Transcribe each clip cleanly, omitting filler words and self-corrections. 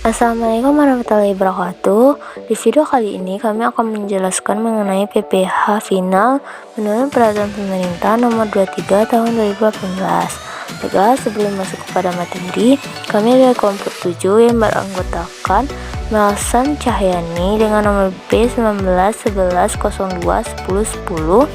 Assalamualaikum warahmatullahi wabarakatuh. Di video kali ini kami akan menjelaskan mengenai PPh final menurut Peraturan Pemerintah Nomor 23 Tahun 2018. Baiklah, sebelum masuk kepada materi, kami dari kelompok 7 yang beranggotakan Melsan Cahyani dengan nomor B19 11 02 10 10.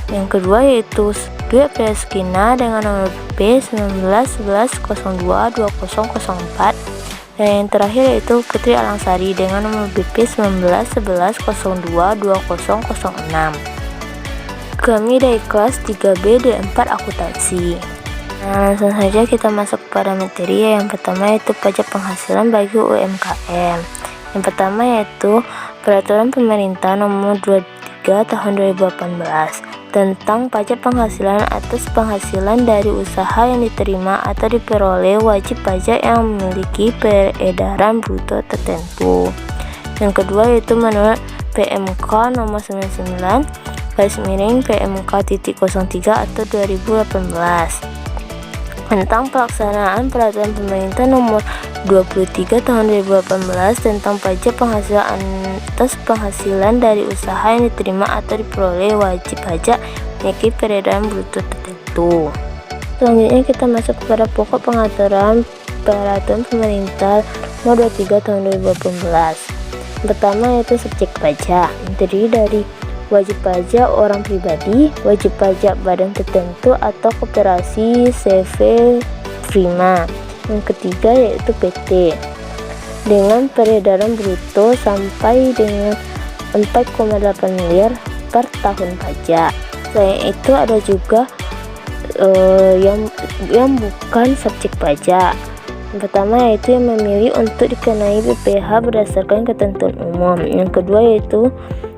Yang kedua yaitu Dwi Apriyazkina dengan nomor B19 11 02 20 04. Dan yang terakhir yaitu Putri Alangsari dengan nomor BP 19 11 02 20 06. Kami dari kelas 3B D4 akuntansi. Nah, langsung saja kita masuk kepada materi. Yang pertama yaitu pajak penghasilan bagi UMKM. Yang pertama yaitu Peraturan Pemerintah Nomor 23 Tahun 2018 tentang pajak penghasilan atas penghasilan dari usaha yang diterima atau diperoleh wajib pajak yang memiliki peredaran bruto tertentu. Yang kedua yaitu menurut PMK nomor 99 PMK.03 atau 2018 tentang pelaksanaan Peraturan Pemerintah Nomor 23 Tahun 2018 tentang pajak penghasilan atas penghasilan dari usaha yang diterima atau diperoleh wajib pajak memiliki peredaran bruto tertentu. Selanjutnya kita masuk kepada pokok pengaturan Peraturan Pemerintah Nomor 23 Tahun 2018. Yang pertama yaitu subjek pajak, terdiri dari wajib pajak orang pribadi, wajib pajak badan tertentu atau koperasi CV Prima. Yang ketiga yaitu PT dengan peredaran bruto sampai dengan 4,8 miliar per tahun pajak. Selain itu ada juga yang bukan subjek pajak. Yang pertama yaitu yang memilih untuk dikenai PPh berdasarkan ketentuan umum. Yang kedua yaitu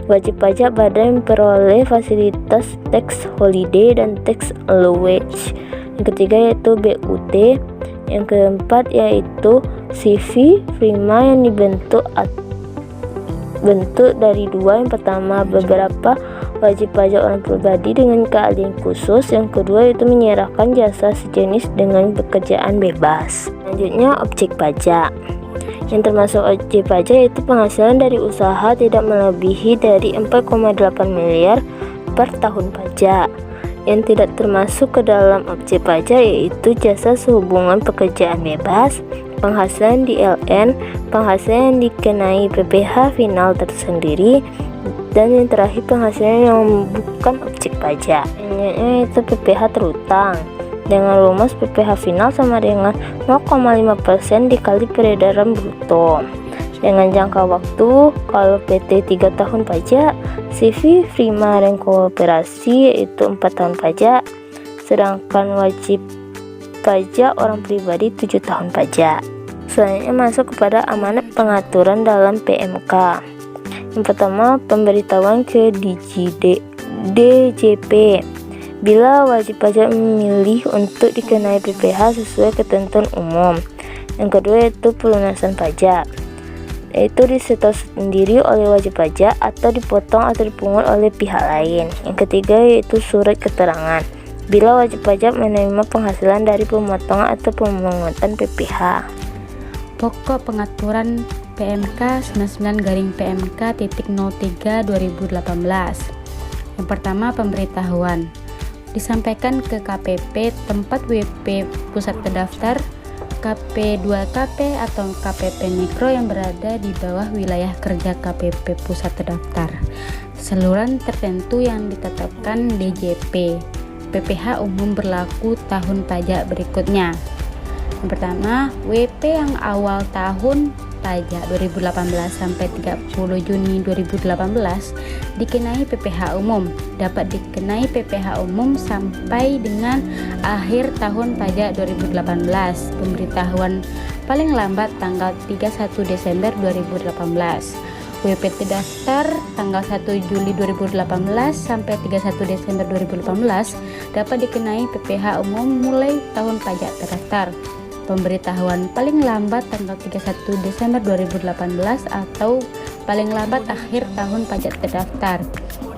wajib pajak badan yang memperoleh fasilitas tax holiday dan tax allowance. Yang ketiga yaitu BUT. Yang keempat yaitu CV Prima yang bentuk dari dua. Yang pertama beberapa wajib pajak orang pribadi dengan keahlian khusus. Yang kedua yaitu menyerahkan jasa sejenis dengan pekerjaan bebas. Selanjutnya objek pajak. Yang termasuk objek pajak yaitu penghasilan dari usaha tidak melebihi dari 4,8 miliar per tahun pajak. Yang tidak termasuk ke dalam objek pajak yaitu jasa sehubungan pekerjaan bebas, penghasilan DLN, penghasilan yang dikenai PPh final tersendiri, dan yang terakhir penghasilan yang bukan objek pajak, yaitu PPh terutang. Dengan rumus PPh final sama dengan 0,5% dikali peredaran bruto. Dengan jangka waktu, kalau PT 3 tahun pajak, CV Prima dan Koperasi yaitu 4 tahun pajak, sedangkan wajib pajak orang pribadi 7 tahun pajak. Selanjutnya masuk kepada amanat pengaturan dalam PMK. Yang pertama, pemberitahuan ke DJP. Bila wajib pajak memilih untuk dikenai PPh sesuai ketentuan umum. Yang kedua yaitu pelunasan pajak, yaitu disetor sendiri oleh wajib pajak atau dipotong atau dipungut oleh pihak lain. Yang ketiga yaitu surat keterangan bila wajib pajak menerima penghasilan dari pemotongan atau pemungutan PPh. Pokok pengaturan PMK 99-PMK.03 2018. Yang pertama, pemberitahuan disampaikan ke KPP tempat WP pusat terdaftar, KP2KP atau KPP Mikro yang berada di bawah wilayah kerja KPP pusat terdaftar, saluran tertentu yang ditetapkan DJP. PPh umum berlaku tahun pajak berikutnya. Yang pertama, WP yang awal tahun pajak 2018 sampai 30 Juni 2018 dikenai PPh umum, dapat dikenai PPh umum sampai dengan akhir tahun pajak 2018. Pemberitahuan paling lambat tanggal 31 Desember 2018. WP terdaftar tanggal 1 Juli 2018 sampai 31 Desember 2018 dapat dikenai PPh umum mulai tahun pajak terdaftar. Pemberitahuan paling lambat tanggal 31 Desember 2018 atau paling lambat akhir tahun pajak terdaftar.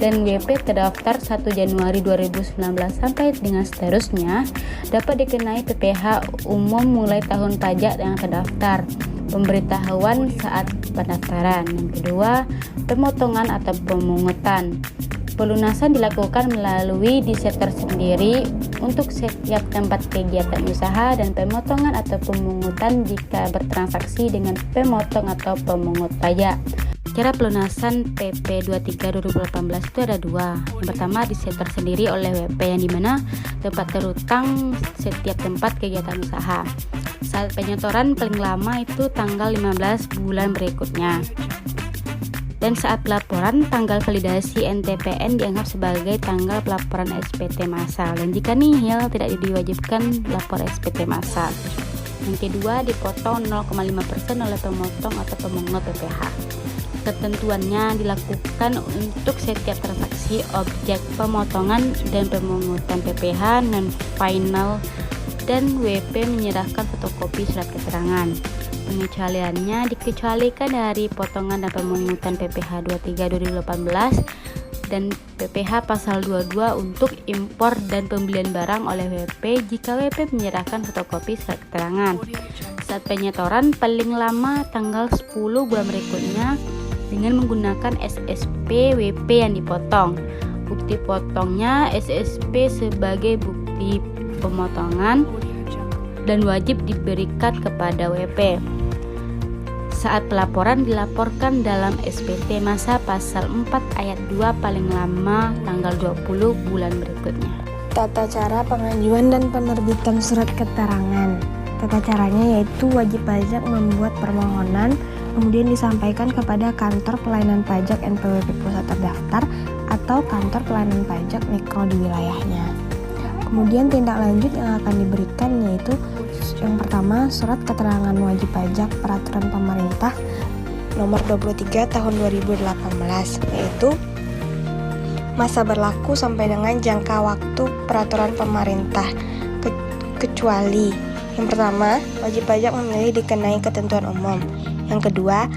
Dan WP terdaftar 1 Januari 2019 sampai dengan seterusnya dapat dikenai PPh umum mulai tahun pajak yang terdaftar. pemberitahuan saat pendaftaran. Yang kedua, pemotongan atau pemungutan. Pelunasan dilakukan melalui diset tersendiri untuk setiap tempat kegiatan usaha dan pemotongan atau pemungutan jika bertransaksi dengan pemotong atau pemungut pajak. Cara pelunasan PP 23 2018 itu ada dua. Yang pertama, diset tersendiri oleh WP yang dimana tempat terutang setiap tempat kegiatan usaha. Saat penyetoran paling lama itu tanggal 15 bulan berikutnya. Dan saat pelaporan, tanggal validasi NTPN dianggap sebagai tanggal pelaporan SPT massal. Dan jika nihil, tidak diwajibkan lapor SPT massal. Yang kedua, dipotong 0,5% oleh pemotong atau pemungut PPh. Ketentuannya dilakukan untuk setiap transaksi objek pemotongan dan pemungutan PPh non-final dan WP menyerahkan fotokopi surat keterangan. Pengecualiannya dikecualikan dari potongan dan pemungutan PPh 23 2018 dan PPh pasal 22 untuk impor dan pembelian barang oleh WP jika WP menyerahkan fotokopi surat keterangan. Saat penyetoran paling lama tanggal 10 bulan berikutnya dengan menggunakan SSP WP yang dipotong. Bukti potongnya SSP sebagai bukti pemotongan dan wajib diberikan kepada WP. Saat pelaporan dilaporkan dalam SPT masa pasal 4 ayat 2 paling lama tanggal 20 bulan berikutnya. Tata cara pengajuan dan penerbitan surat keterangan. Tata caranya yaitu wajib pajak membuat permohonan, kemudian disampaikan kepada kantor pelayanan pajak NPWP pusat terdaftar atau kantor pelayanan pajak mikro di wilayahnya. Kemudian tindak lanjut yang akan diberikan yaitu yang pertama, surat keterangan wajib pajak peraturan pemerintah nomor 23 tahun 2018, yaitu masa berlaku sampai dengan jangka waktu peraturan pemerintah kecuali yang pertama, wajib pajak memilih dikenai ketentuan umum. Yang kedua,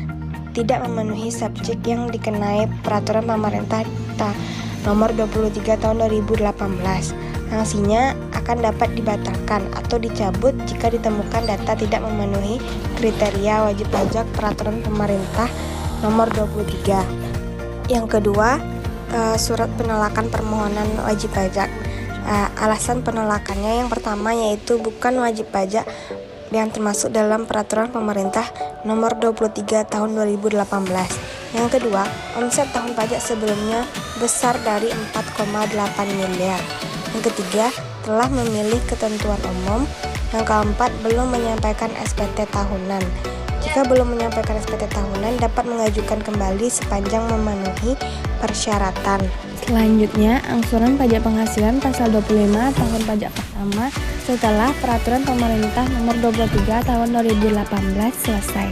tidak memenuhi subjek yang dikenai peraturan pemerintah nomor 23 tahun 2018. Sanksinya akan dapat dibatalkan atau dicabut jika ditemukan data tidak memenuhi kriteria wajib pajak peraturan pemerintah nomor 23. Yang kedua, surat penolakan permohonan wajib pajak. Alasan penolakannya yang pertama yaitu bukan wajib pajak yang termasuk dalam peraturan pemerintah nomor 23 tahun 2018. Yang kedua, omset tahun pajak sebelumnya besar dari 4,8 miliar. Yang ketiga, telah memilih ketentuan umum. Yang keempat, belum menyampaikan SPT tahunan. Jika belum menyampaikan SPT tahunan, dapat mengajukan kembali sepanjang memenuhi persyaratan. Selanjutnya, angsuran pajak penghasilan pasal 25 tahun pajak pertama setelah peraturan pemerintah nomor 23 tahun 2018 selesai.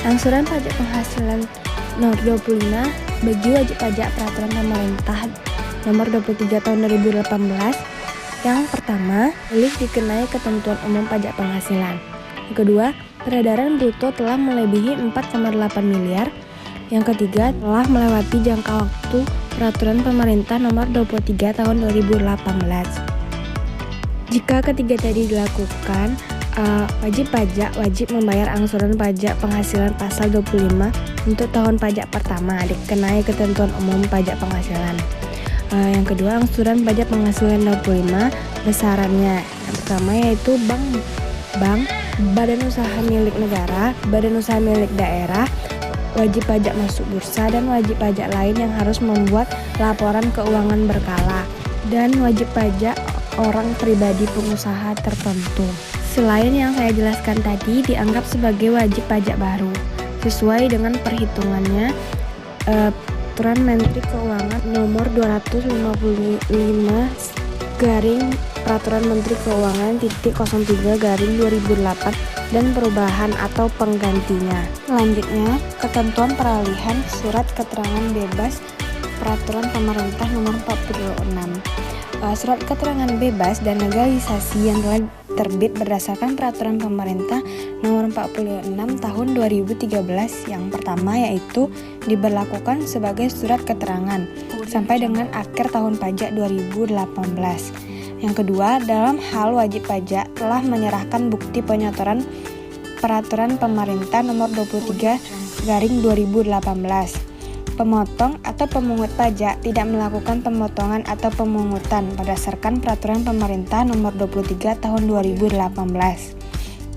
Angsuran pajak penghasilan nomor 25 bagi wajib pajak peraturan pemerintah nomor 23 tahun 2018. Yang pertama, boleh dikenai ketentuan umum pajak penghasilan. Yang kedua, peredaran bruto telah melebihi 4,8 miliar. Yang ketiga, telah melewati jangka waktu peraturan pemerintah nomor 23 tahun 2018. Jika ketiga tadi dilakukan, wajib pajak wajib membayar angsuran pajak penghasilan pasal 25 untuk tahun pajak pertama dikenai ketentuan umum pajak penghasilan. Yang kedua, angsuran pajak penghasilan 25 besarannya. Yang pertama yaitu bank, badan usaha milik negara, badan usaha milik daerah, wajib pajak masuk bursa, dan wajib pajak lain yang harus membuat laporan keuangan berkala, dan wajib pajak orang pribadi pengusaha tertentu. Selain yang saya jelaskan tadi dianggap sebagai wajib pajak baru sesuai dengan perhitungannya Peraturan Menteri Keuangan nomor 255 garing Peraturan Menteri Keuangan _03 garing 2008 dan perubahan atau penggantinya. Selanjutnya, ketentuan peralihan surat keterangan bebas Peraturan Pemerintah nomor 46. Surat keterangan bebas dan legalisasi yang telah terbit berdasarkan Peraturan Pemerintah nomor 46 tahun 2013 yang pertama yaitu diberlakukan sebagai surat keterangan sampai dengan akhir tahun pajak 2018. Yang kedua, dalam hal wajib pajak telah menyerahkan bukti penyetoran Peraturan Pemerintah Nomor 23/2018. Pemotong atau pemungut pajak tidak melakukan pemotongan atau pemungutan berdasarkan Peraturan Pemerintah Nomor 23 Tahun 2018.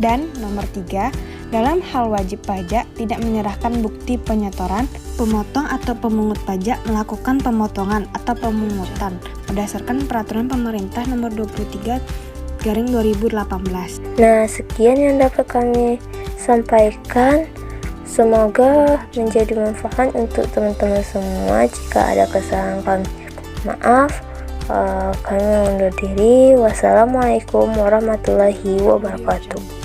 Dan nomor 3, dalam hal wajib pajak tidak menyerahkan bukti penyetoran, pemotong atau pemungut pajak melakukan pemotongan atau pemungutan berdasarkan Peraturan Pemerintah Nomor 23/2018. Nah, sekian yang dapat kami sampaikan. Semoga menjadi manfaat untuk teman-teman semua. Jika ada kesalahan kami, maaf. Kami undur diri. Wassalamualaikum warahmatullahi wabarakatuh.